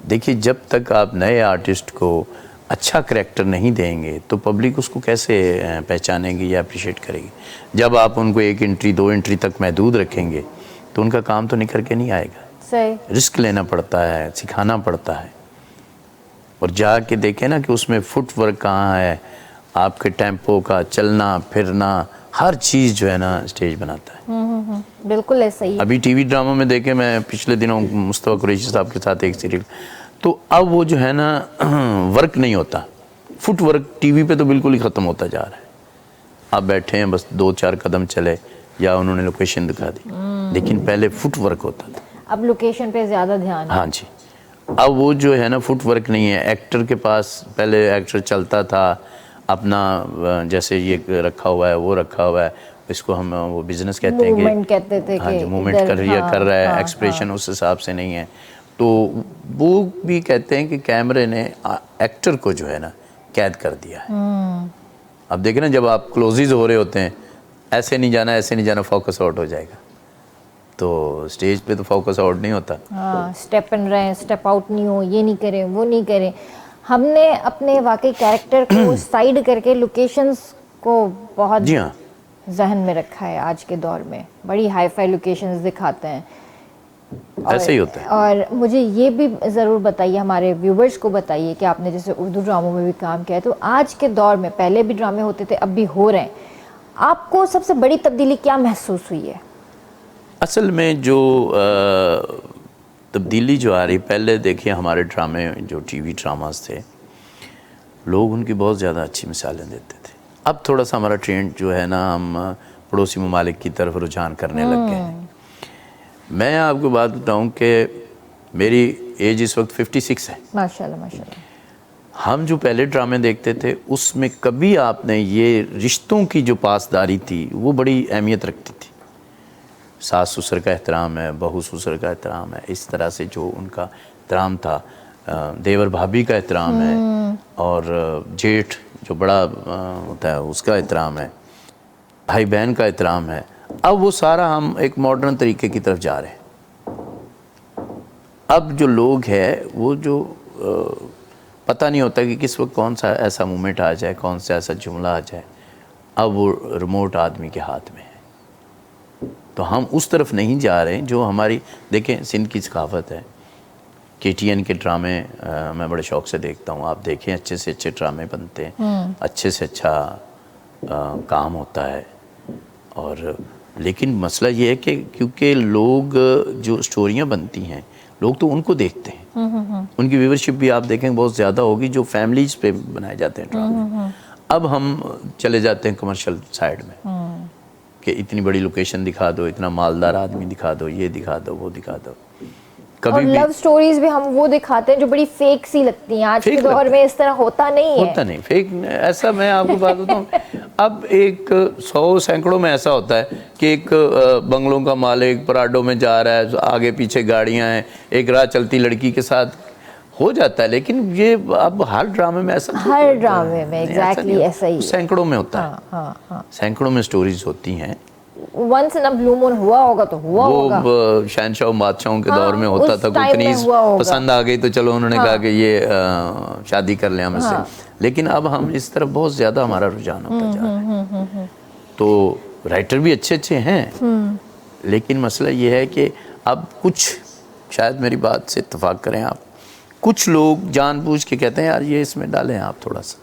देखिए, जब तक आप नए आर्टिस्ट को अच्छा करैक्टर नहीं देंगे तो पब्लिक उसको कैसे पहचानेगी या अप्रिशिएट करेगी। जब आप उनको 1 एंट्री 2 एंट्री तक महदूद रखेंगे तो उनका काम तो निखर के नहीं आएगा। सही। रिस्क लेना पड़ता है, सिखाना पड़ता है, और जाके देखें ना कि उसमें फुटवर्क कहाँ है, आपके टेम्पो का चलना फिरना हर चीज़ जो है ना स्टेज बनाता है। बिल्कुल ऐसा ही है। अभी टीवी ड्रामा में देखे, मैं पिछले दिनों मुस्तफा कुरैशी साहब के साथ एक सीरियल, तो अब वो जो है ना वर्क नहीं होता, फुट वर्क टीवी पे तो बिल्कुल ही ख़त्म होता जा रहा है। आप बैठे हैं बस 2-4 कदम चले या उन्होंने लोकेशन दिखा दी, लेकिन पहले फुट वर्क होता था। अब लोकेशन पे ज़्यादा ध्यान है। हाँ जी, अब वो जो है ना फुट वर्क नहीं है। एक्टर के पास पहले एक्टर चलता था अपना, जैसे ये रखा हुआ है वो रखा हुआ है, इसको हम वो बिजनेस कहते हैं कि मूवमेंट कहते थे हाँ कि जी, मूवमेंट इधर- कर रहा है, हाँ, एक्सप्रेशन उस हिसाब से नहीं है। तो वो भी कहते हैं कि कैमरे ने एक्टर को जो है ना कैद कर दिया है। अब देखें ना, जब आप क्लोजेज हो रहे होते हैं, ऐसे नहीं जाना ऐसे नहीं जाना, फोकस आउट हो जाएगा। तो स्टेज पे तो फोकस आउट नहीं होता। हाँ, स्टेप इन रहे, स्टेप आउट नहीं हो, ये नहीं करें वो नहीं करें। हमने अपने वाकई कैरेक्टर को साइड करके लोकेशंस को बहुत जी हाँ, जहन में रखा है। आज के दौर में बड़ी हाई फाई लोकेशंस दिखाते हैं। ऐसे ही होता है। और मुझे ये भी ज़रूर बताइए, हमारे व्यूवर्स को बताइए कि आपने जैसे उर्दू ड्रामों में भी काम किया है, तो आज के दौर में, पहले भी ड्रामे होते थे अब भी हो रहे हैं, आपको सबसे बड़ी तब्दीली क्या महसूस हुई है? असल में जो तब्दीली जो आ रही, पहले देखिए हमारे ड्रामे जो टीवी ड्रामास थे, लोग उनकी बहुत ज़्यादा अच्छी मिसालें देते थे। अब थोड़ा सा हमारा ट्रेंड जो है ना, हम पड़ोसी ममालिक की तरफ रुझान करने लग गए हैं। मैं आपको बात बताऊं कि मेरी एज इस वक्त 56 है। माशाल्लाह माशाल्लाह। हम जो पहले ड्रामे देखते थे उसमें कभी आपने ये रिश्तों की जो पासदारी थी वो बड़ी अहमियत रखती थी। सास ससुर का एहतराम है, बहू ससुर का एहतराम है, इस तरह से जो उनका एहतराम था, देवर भाभी का एहतराम है, और जेठ जो बड़ा होता है उसका एहतराम है, भाई बहन का एहतराम है। अब वो सारा हम एक मॉडर्न तरीके की तरफ जा रहे हैं। अब जो लोग हैं वो जो पता नहीं होता कि किस वक्त कौन सा ऐसा मोमेंट आ जाए, कौन सा ऐसा जुमला आ जाए, अब वो रिमोट आदमी के हाथ में है। तो हम उस तरफ नहीं जा रहे हैं जो हमारी, देखें सिंध की सकाफत है, KTN के ड्रामे मैं बड़े शौक़ से देखता हूँ। आप देखें अच्छे से अच्छे ड्रामे बनते हैं, अच्छे से अच्छा काम होता है। और लेकिन मसला ये है कि क्योंकि लोग जो स्टोरियाँ बनती हैं, लोग तो उनको देखते हैं, उनकी व्यूवरशिप भी आप देखें बहुत ज़्यादा होगी जो फैमिलीज़ पे बनाए जाते हैं ड्रामे। अब हम चले जाते हैं कमर्शियल साइड में कि इतनी बड़ी लोकेशन दिखा दो, इतना मालदार आदमी दिखा दो, ये दिखा दो, वो दिखा दो। और कभी भी लव स्टोरीज भी हम वो दिखाते हैं जो बड़ी फेक सी लगती हैं। आज के फेक दौर लगता में इस तरह होता नहीं है। होता नहीं, फेक ऐसा। मैं आपको बात बताऊँ, अब एक 100 सैकड़ों में ऐसा होता है कि एक बंगलों का मालिक पराडो में जा रहा है, आगे पीछे गाड़ियां हैं, एक राह चलती लड़की के साथ हो जाता है। लेकिन ये अब हर ड्रामे में ऐसा थोड़ी हर होता है। ड्रामे में नहीं, एग्जैक्टली नहीं ऐसा ही है। सैकड़ों में होता है। हाँ। सैकड़ों में स्टोरीज होती हैं। Once in a blue moon हुआ होगा तो हुआ होगा। वो शहनशाह बादशाहों के हाँ, दौर में होता उस था, टाइम में कुकनीज हुआ होगा। पसंद आ गई तो चलो उन्होंने कहा कि ये शादी कर लें हमसे। लेकिन अब हम इस तरफ बहुत ज़्यादा हमारा रुझान होता जा रहा है। तो राइटर भी अच्छे अच्छे हैं, लेकिन मसला ये है कि अब कुछ, शायद मेरी बात से इत्तेफाक करें आप, कुछ लोग जानबूझ के कहते हैं यार ये इसमें डालें आप थोड़ा सा,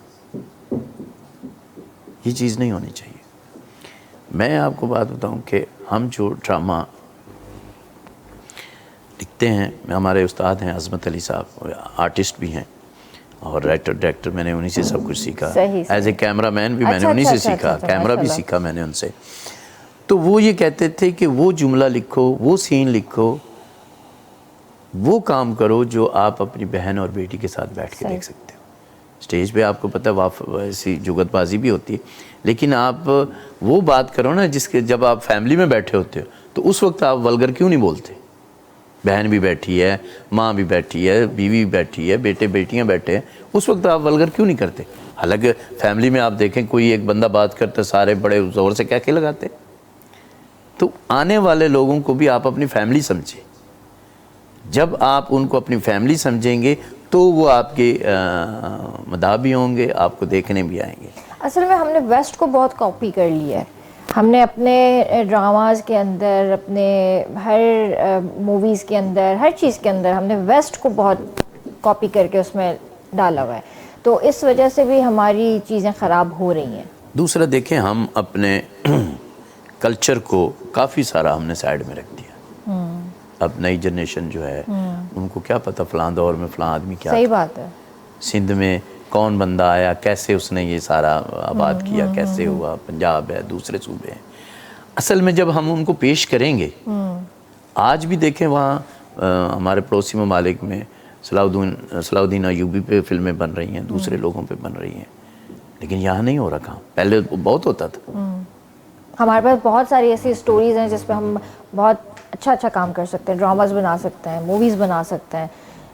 ये चीज़ नहीं होनी चाहिए। मैं आपको बात बताऊं कि हम जो ड्रामा लिखते हैं, हमारे उस्ताद हैं अज़मत अली साहब, आर्टिस्ट भी हैं और राइटर डायरेक्टर, मैंने उन्हीं से सब कुछ सीखा। एज ए कैमरा मैन भी मैंने उन्हीं से सीखा, कैमरा भी सीखा मैंने उनसे। तो वो ये कहते थे कि वो जुमला लिखो, वो सीन लिखो, वो काम करो जो आप अपनी बहन और बेटी के साथ बैठ के देख सकते हो। स्टेज पे आपको पता है ऐसी जुगतबाजी भी होती है, लेकिन आप वो बात करो ना जिसके, जब आप फैमिली में बैठे होते हो तो उस वक्त आप वल्गर क्यों नहीं बोलते? बहन भी बैठी है, माँ भी बैठी है, बीवी भी बैठी है, बेटे बेटियाँ बैठे हैं, उस वक्त आप वल्गर क्यों नहीं करते? हालांकि फैमिली में आप देखें कोई एक बंदा बात करते सारे बड़े ज़ोर से क्या लगाते। तो आने वाले लोगों को भी आप अपनी फैमिली समझें। जब आप उनको अपनी फैमिली समझेंगे तो वो आपके मदाह भी होंगे, आपको देखने भी आएंगे। असल में हमने वेस्ट को बहुत कॉपी कर लिया है। हमने अपने ड्रामाज के अंदर, अपने हर मूवीज़ के अंदर, हर चीज़ के अंदर हमने वेस्ट को बहुत कॉपी करके उसमें डाला हुआ है, तो इस वजह से भी हमारी चीज़ें ख़राब हो रही हैं। दूसरा देखें, हम अपने कल्चर को काफ़ी सारा हमने साइड में रख दिया। अब नई जनरेशन जो है उनको क्या पता फ़लाँ दौर में फ़लाँ आदमी क्या सही था। बात है। सिंध में कौन बंदा आया, कैसे उसने ये सारा आबाद किया, कैसे हुआ, पंजाब है, दूसरे सूबे हैं। असल में जब हम उनको पेश करेंगे, आज भी देखें वहाँ हमारे पड़ोसी ममालिक में सलाउद्दीन अयूबी पे फिल्में बन रही हैं, दूसरे लोगों पे बन रही हैं, लेकिन यहाँ नहीं हो रखा। पहले बहुत होता था। हमारे पास बहुत सारी ऐसी स्टोरीज़ हैं जिस पे हम बहुत अच्छा काम कर सकते हैं, ड्रामास बना सकते हैं, मूवीज़ बना सकते हैं,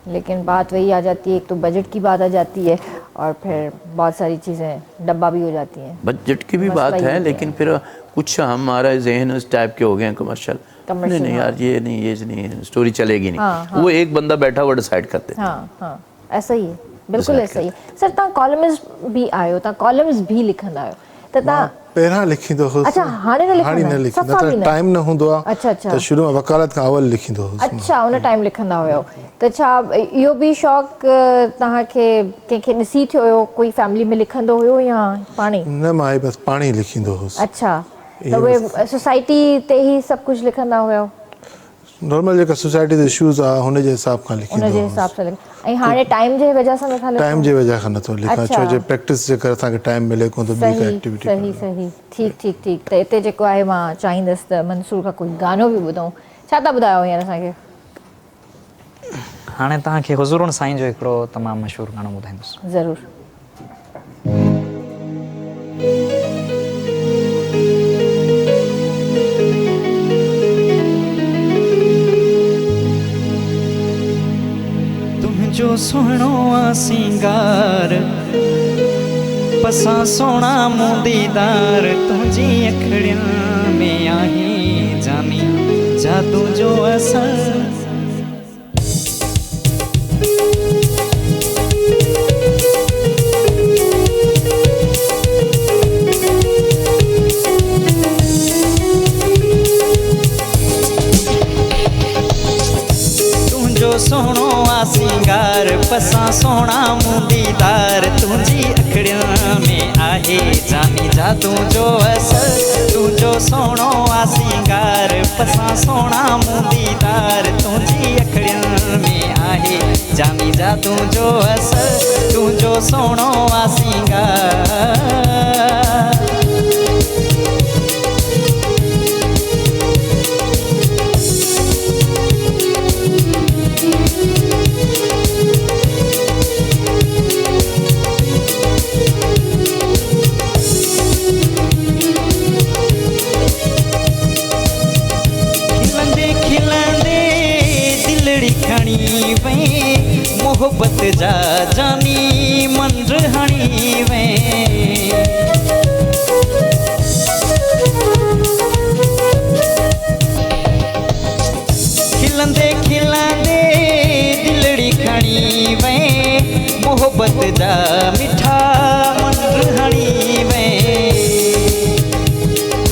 लेकिन बात वही आ जाती है, एक तो बजट की बात आ जाती है और फिर बहुत सारी चीज़ें डब्बा भी हो जाती हैं। बजट की भी बात है, लेकिन फिर कुछ हमारा जहन उस टाइप के हो गए हैं कमर्शियल। नहीं यार, ये नहीं, स्टोरी चलेगी नहीं। वो एक बंदा बैठा हुआ डिसाइड करते। हाँ, ऐसा ही है, बिल्कुल ऐसा ही है। सर, तव्हां कॉलमिस्ट भी आयो, तव्हां कॉलम्स भी लिखंदा आयो, त तव्हां पहिरां लिखींदो हुउसि। अच्छा, हाणे न लिखंदा आहियो? लिखंदा, सफ़ा बि न? टाइम न हूंदो आहे। अच्छा। त शुरू में वकालत खां अवल लिखींदो हुउसि। अच्छा, उन टाइम लिखंदा हुयो। त छा इहो बि शौक़ु तव्हांखे कंहिंखे ॾिसी थियो हुयो, कोई फैमिली में लिखंदो हुयो या पाणे? न, मां बसि पाणे ई लिखींदो हुउसि। अच्छा, त उहे सोसाइटी ते ई सभु कुझु लिखंदा हुयो? नॉर्मल जेका सोसाइटी जे इशूज़ आहे हुन जे हिसाब खां लिखींदो उन जे हिसाब सां ऐं हाणे टाइम जे वजह सां नथा लिखो? टाइम जे वजह खां नथो लिखां, अच्छा। छो जे प्रैक्टिस जे करे असांखे टाइम मिले कोन थो ॿी का एक्टिविटी। सही। ठीक। त हिते जेको आहे, मां चाहींदसि त मंसूर खां कोई गानो बि ॿुधूं। छा था ॿुधायो हींअर असांखे? हाणे तव्हांखे हुज़ूरुनि साईं जो हिकिड़ो तमामु मशहूरु गानो ॿुधाईंदुसि। ज़रूरु। जो सोहणो आ सिंगार, पसां सोहणा मुंदीदार, तुंहिंजी अखियुनि में आहे जानी जादू जो असर। सोहणो आ सिंगार, पसां सोहणा मुंदीदार, तुंहिंजी अखियुनि में आहे जानी जादू जो असर। तुंहिंजो सोहणो आ सिंगार, पसां सोहणा मुंदीदार, तुंहिंजी अखियुनि में आहे जानी जादू जो असर। तुंहिंजो सोहणो आ सिंगार। मोहब्बत जा जानी मंझ हणी वे, खिलंदे खिलंदे दिलड़ी खणी वे, मोहब्बत जा मिठा मंझ हणी वे।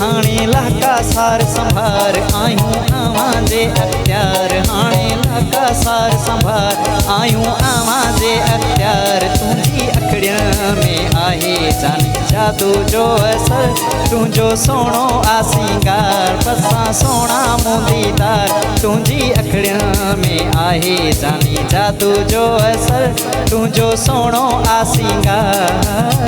हाणे लाका सार संभार आयूं अवां जे अख्तियार, हाणे लाका सार संभार आयूं अवां जे अख्तियार, तुंहिंजी अखियुनि में आहे जानी जादू जो असर। तुंहिंजो सोहणो आ सिंगार, पसां सोहणा मुंदीदार, तुंहिंजी अखियुनि में आहे जानी जादू जो असर। तुंहिंजो सोहणो आ सिंगार।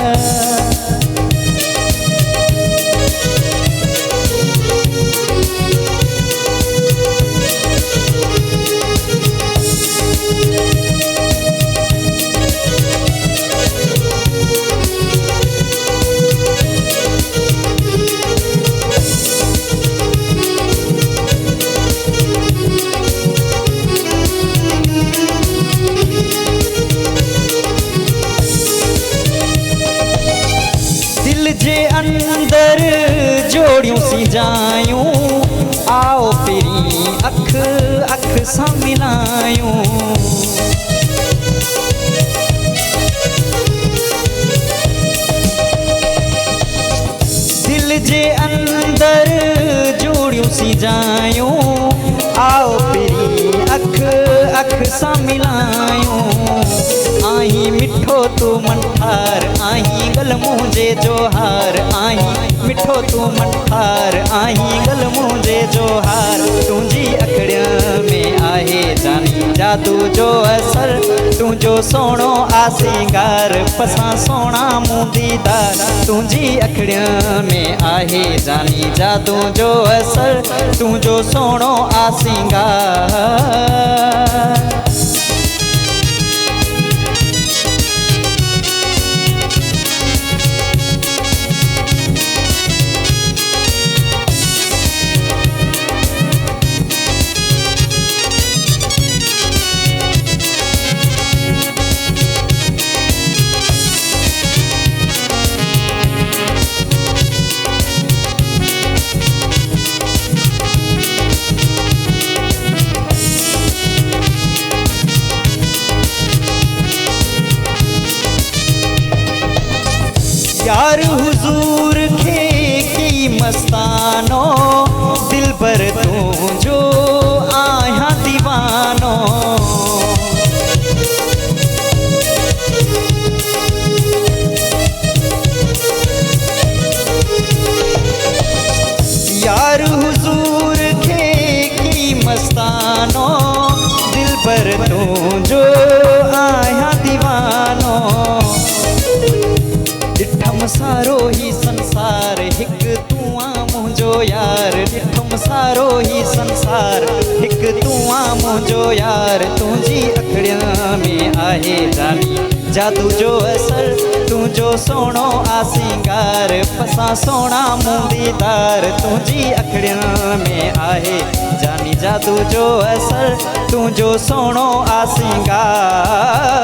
जे अंदर जोड़ियूं सी जायूं, आओ फिरी अख अख सां मिलायूं। जे अंदर जोड़ियूं सी जायूं आओ पिरी अख अख सां मिलायूं आही मिठो तू मनठार आही गल मुंहिंजे जो हार आही मिठो तू मनठार आही गल मुंहिंजे जो हार तुंहिंजी अखड़ियुनि में आहे जानी जादू जो असर तुंहिंजो सोणो आ सिंगार पसां सोणा मूं दीदार तुंहिंजी अखड़ियुनि में आहे जानी जादू जो असर तुंहिंजो सोणो आ सिंगार। यार हुजूर खे की मस्तानो दिल पर तुझो आया दीवानो यार हुजूर खे की मस्तानो दिल पर तुझो आया दीवानो ॾिठम सारो ही संसार हिक तूं आ मुंहिंजो यार ॾिठम सारो ही संसार हिक तूं आ मुंहिंजो यार तुंहिंजी अखड़ियुनि में आहे जानी जादू जो असर तुंहिंजो सोणो आ सिंगार पसां सोणा मूं दीदार तुंहिंजी अखड़ियुनि में आहे जानी जादू जो असर तुंहिंजो सोणो आ सिंगार।